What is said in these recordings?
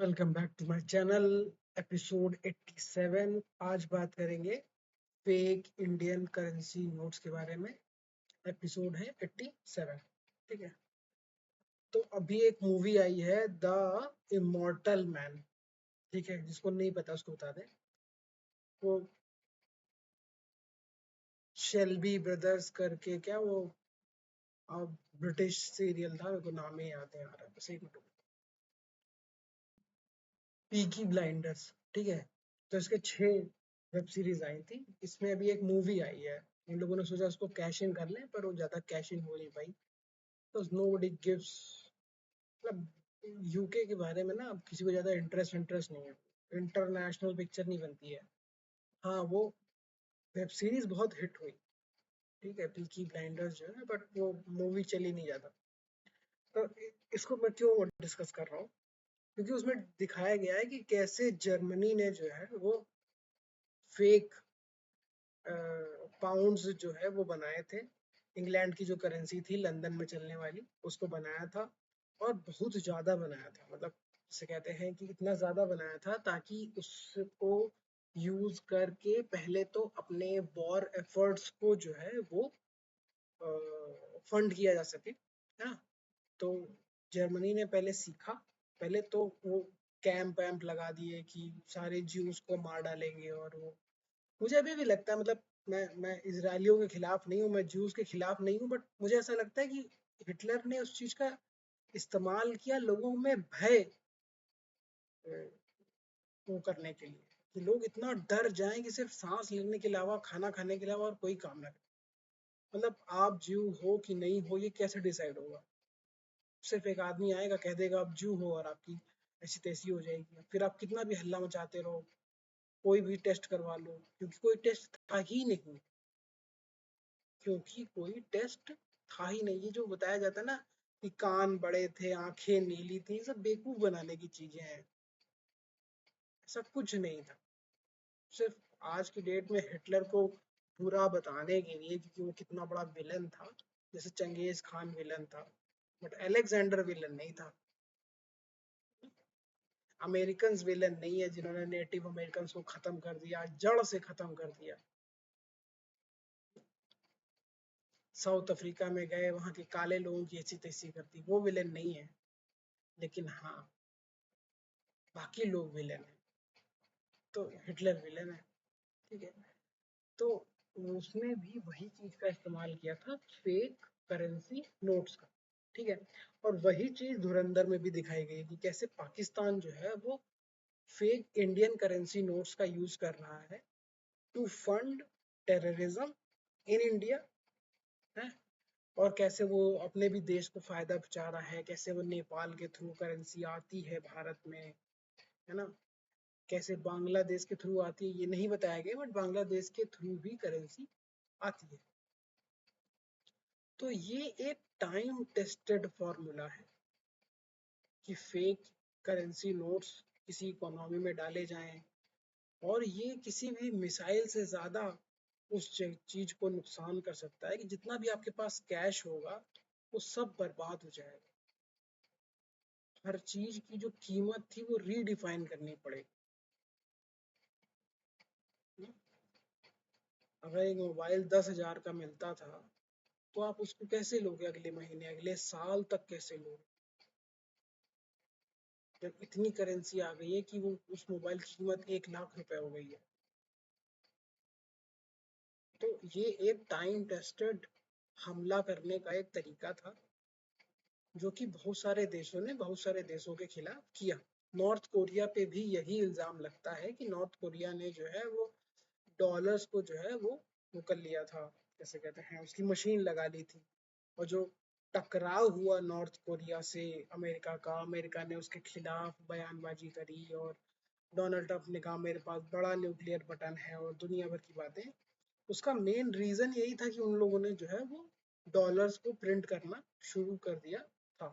Welcome back to my channel. Episode 87। आज बात करेंगे फेक इंडियन करेंसी नोट्स के बारे में। एपिसोड है 87। ठीक है। तो अभी एक मूवी आई है द इमॉर्टल मैन। ठीक है, जिसको नहीं पता उसको बता दें। वो शेल्बी ब्रदर्स करके क्या वो ब्रिटिश सीरियल था, मेरे को नाम ही याद है यार, बस एक मिनट। Peaky blinders. ठीक है। तो इसके 6 वेब सीरीज आई थी, इसमें अभी एक मूवी आई है। इन लोगों ने सोचा उसको कैश इन कर लें, पर वो ज्यादा कैश इन हो नहीं पाई। तो नोबडी गिव्स, मतलब यूके के बारे में ना अब किसी को ज्यादा इंटरेस्ट नहीं है। इंटरनेशनल पिक्चर नहीं बनती है। हाँ, वो वेब सीरीज बहुत हिट हुई। ठीक है, पीकी ब्लाइंडर्स जो है, बट वो मूवी चली नहीं ज्यादा। तो इसको मैं क्यों डिस्कस कर रहा हूँ, क्योंकि उसमें दिखाया गया है कि कैसे जर्मनी ने जो है वो फेक पाउंड्स जो है वो बनाए थे। इंग्लैंड की जो करेंसी थी लंदन में चलने वाली, उसको बनाया था। और बहुत ज़्यादा बनाया था, मतलब जिसे कहते हैं कि इतना ज़्यादा बनाया था ताकि उसको यूज़ करके पहले तो अपने वॉर एफर्ट्स को जो है वो फंड किया जा सके, है ना। तो जर्मनी ने पहले सीखा। पहले तो वो कैंप वैम्प लगा दिए कि सारे ज्यूस को मार डालेंगे। और वो मुझे अभी भी लगता है, मतलब मैं इजरायलियों के खिलाफ नहीं हूँ, मैं ज्यूस के खिलाफ नहीं हूँ, बट मुझे ऐसा लगता है कि हिटलर ने उस चीज का इस्तेमाल किया लोगों में भय वो करने के लिए, कि लोग इतना डर जाएं कि सिर्फ सांस लेने के अलावा, खाना खाने के अलावा और कोई काम ना करें। मतलब आप ज्यू हो कि नहीं हो, ये कैसे डिसाइड होगा? सिर्फ एक आदमी आएगा, कह देगा आप ज्यू हो, और आपकी ऐसी तैसी हो जाएगी। फिर आप कितना भी हल्ला मचाते रहो, कोई भी टेस्ट करवा लो, क्योंकि कोई टेस्ट था ही नहीं। क्योंकि कोई टेस्ट था ही नहीं। ये जो बताया जाता है ना कि कान बड़े थे, आंखें नीली थी, ये सब बेवकूफ बनाने की चीजें हैं। ऐसा कुछ नहीं था। सिर्फ आज की डेट में हिटलर को पूरा बताने के लिए, क्योंकि वो कितना बड़ा विलन था। जैसे चंगेज खान विलन था, बट अलेक्जेंडर विलन नहीं था। अमेरिकन विलन नहीं है जिन्होंने नेटिव अमेरिकन को खत्म कर दिया, जड़ से खत्म कर दिया। साउथ अफ्रीका में गए, वहां के काले लोगों की ऐसी तैसी कर दी, वो विलन नहीं है। लेकिन हाँ, बाकी लोग विलन है। तो हिटलर विलन है। ठीक है। तो उसने भी वही चीज का इस्तेमाल किया था, फेक करेंसी नोट्स का। ठीक है। और वही चीज धुरंधर में भी दिखाई गई कि कैसे पाकिस्तान जो है वो फेक इंडियन करेंसी नोट्स का यूज कर रहा है to fund terrorism in India, है। और कैसे वो अपने भी देश को फायदा पहुंचा रहा है, कैसे वो नेपाल के थ्रू करेंसी आती है भारत में, है ना। कैसे बांग्लादेश के थ्रू आती है ये नहीं बताया गया, बट बांग्लादेश के थ्रू भी करेंसी आती है। तो ये एक टाइम टेस्टेड फॉर्मूला है कि फेक करेंसी नोट्स किसी इकोनॉमी में डाले जाएं, और ये किसी भी मिसाइल से ज्यादा उस चीज को नुकसान कर सकता है कि जितना भी आपके पास कैश होगा वो सब बर्बाद हो जाएगा। हर चीज की जो कीमत थी वो रीडिफाइन करनी पड़ेगी। अगर एक मोबाइल 10,000 का मिलता था, तो आप उसको कैसे लोगे अगले महीने, अगले साल तक कैसे लोगे, जब इतनी करेंसी आ गई है कि वो उस मोबाइल की कीमत 1 लाख रुपए हो गई है। तो ये एक टाइम टेस्टेड हमला करने का एक तरीका था, जो कि बहुत सारे देशों के खिलाफ किया। नॉर्थ कोरिया पे भी यही इल्जाम लगता है कि नॉर्थ कोरिया ने जो है वो डॉलर्स को जो है वो कर लिया था, कैसे कहते हैं, उसकी मशीन लगा ली थी। और जो टकराव हुआ नॉर्थ कोरिया से अमेरिका का, अमेरिका ने उसके खिलाफ बयानबाजी करी, और डोनाल्ड ट्रंप ने कहा मेरे पास बड़ा न्यूक्लियर बटन है, और दुनिया भर की बातें। उसका मेन रीजन यही था कि उन लोगों ने जो है वो डॉलर्स को प्रिंट करना शुरू कर दिया था।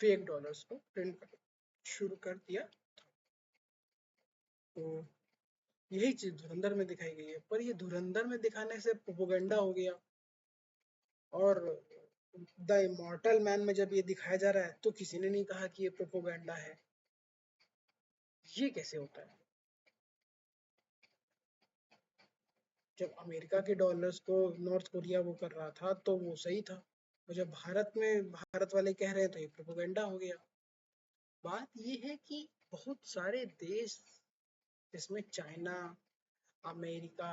फेक डॉलर्स को प्रिंट करना शुरू कर दिया। तो यही चीज धुरंधर में दिखाई गई है, पर ये धुरंधर में दिखाने से प्रोपोगंडा हो गया। और द इमॉर्टल मैन में जब ये दिखाया जा रहा है, तो किसी ने नहीं कहा कि ये प्रोपोगंडा है। ये कैसे होता है? जब अमेरिका के डॉलर्स को नॉर्थ कोरिया वो कर रहा था तो वो सही था, और जब भारत में भारत वाले कह रहे हैं तो ये प्रोपेगेंडा हो गया। बात ये है कि बहुत सारे देश, जिसमें चाइना, अमेरिका,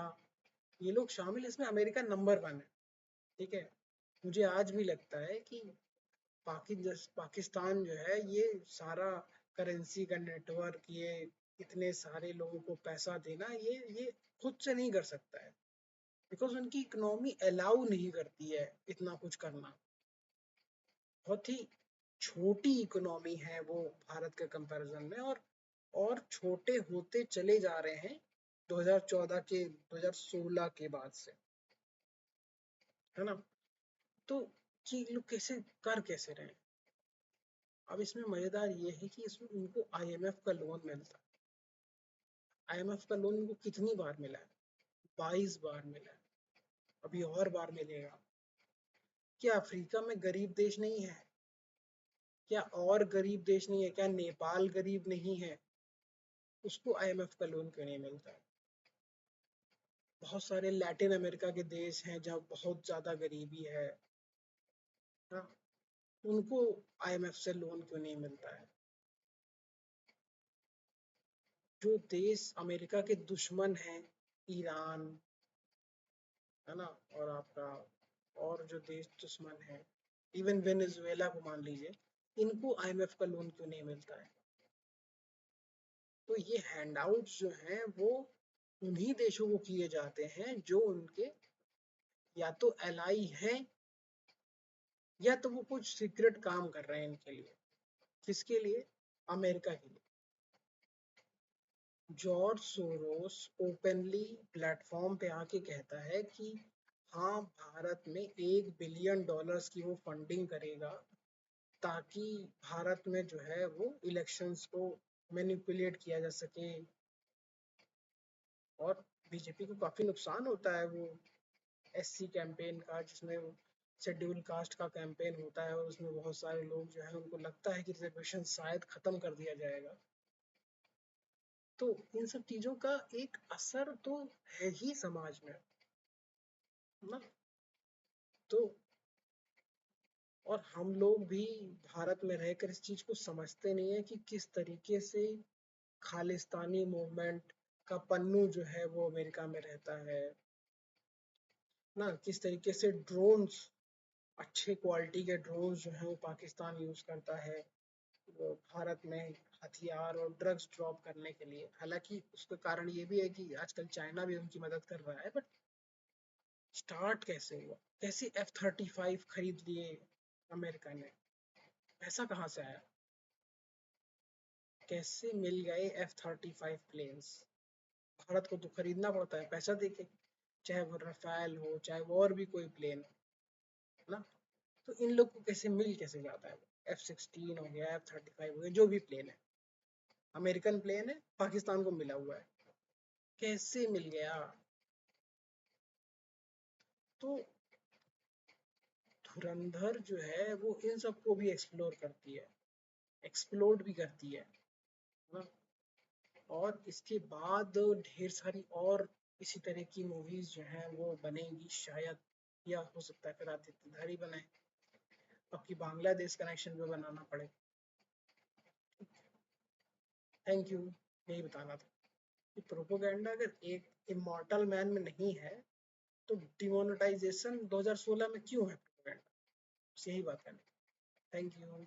ये लोग शामिल, इसमें अमेरिका नंबर वन है। ठीक है, मुझे आज भी लगता है कि पाकिस्तान जो है, ये सारा करेंसी का नेटवर्क, ये इतने सारे लोगों को पैसा देना, ये खुद से नहीं कर सकता है, बिकॉज उनकी इकोनॉमी अलाउ नहीं करती है इतना कुछ करना। बहुत ही छोटी इकोनॉमी है वो भारत के कंपैरिजन में, और छोटे होते चले जा रहे हैं 2014 के 2016 के बाद से, है ना? तो कि लोग कैसे कर कैसे रहे हैं? अब इसमें मजेदार ये है कि इसमें उनको आईएमएफ का लोन मिलता है। आईएमएफ का लोन उनको कितनी बार मिला है? 22 बार मिला है, अभी और बार मिलेगा। क्या अफ्रीका में गरीब देश नहीं है? क्या और गरीब देश नहीं है? क्या नेपाल गरीब नहीं है? उसको आईएमएफ का लोन क्यों नहीं मिलता है? बहुत सारे लैटिन अमेरिका के देश हैं जहाँ बहुत ज्यादा गरीबी है ना, उनको आईएमएफ से लोन क्यों नहीं मिलता है? जो देश अमेरिका के दुश्मन हैं, ईरान, है ना, और आपका और जो देश दुश्मन है, इवन वेनेजुएला को मान लीजिए, इनको आईएमएफ का लोन क्यों नहीं मिलता है? तो ये हैंडआउट्स जो हैं वो उन्हीं देशों को किए जाते हैं जो उनके या तो एलाई हैं, या तो वो कुछ सीक्रेट काम कर रहे हैं इनके लिए। किसके लिए? अमेरिका के लिए। जॉर्ज सोरोस ओपनली प्लेटफॉर्म पे आके कहता है कि हाँ, भारत में $1 बिलियन की वो फंडिंग करेगा, ताकि भारत में जो है वो इलेक्शंस को मैनिपुलेट किया जा सके। और बीजेपी को काफी नुकसान होता है वो एससी कैंपेन का, जिसमें शेड्यूल कास्ट का कैंपेन होता है, और उसमें बहुत सारे लोग जो है उनको लगता है कि रिजर्वेशन शायद खत्म कर दिया जाएगा। तो इन सब चीजों का एक असर तो है ही समाज में ना। तो और हम लोग भी भारत में रहकर इस चीज को समझते नहीं है कि किस तरीके से खालिस्तानी मूवमेंट का पन्नू जो है वो अमेरिका में रहता है ना, किस तरीके से ड्रोन्स, अच्छे क्वालिटी के ड्रोन्स जो है वो पाकिस्तान यूज करता है वो भारत में हथियार और ड्रग्स ड्रॉप करने के लिए। हालांकि उसका कारण ये भी है कि आजकल चाइना भी उनकी मदद कर रहा है, बट स्टार्ट कैसे हुआ? कैसे F-35 खरीद लिए अमेरिका ने? पैसा कहाँ से आया? कैसे मिल गए F-35 प्लेन्स? भारत को तो खरीदना पड़ता है पैसा देके, चाहे वो रफाल हो, चाहे वो और भी कोई प्लेन हो ना। तो इन लोग को कैसे मिल कैसे जाता है? F-16 हो गया, F-35 हो गया, जो भी प्लेन है, अमेरिकन प्लेन है, पाकिस्तान को मिला हुआ है, कैसे मिल गया? तो धुरंधर जो है वो इन सबको भी एक्सप्लोर करती है, एक्सप्लोड भी करती है ना। और इसके बाद ढेर सारी और इसी तरह की मूवीज जो हैं वो बनेंगी शायद, या हो सकता है फिर आदित्यधारी बनाए, आपकी बांग्लादेश कनेक्शन पे बनाना पड़े। थैंक यू, यही बताना था कि प्रोपोगंडा अगर एक इमॉर्टल मैन में नहीं है तो डिमोनेटाइजेशन 2016 में क्यों है प्रोपोगंडा? यही बात करनी। Thank you.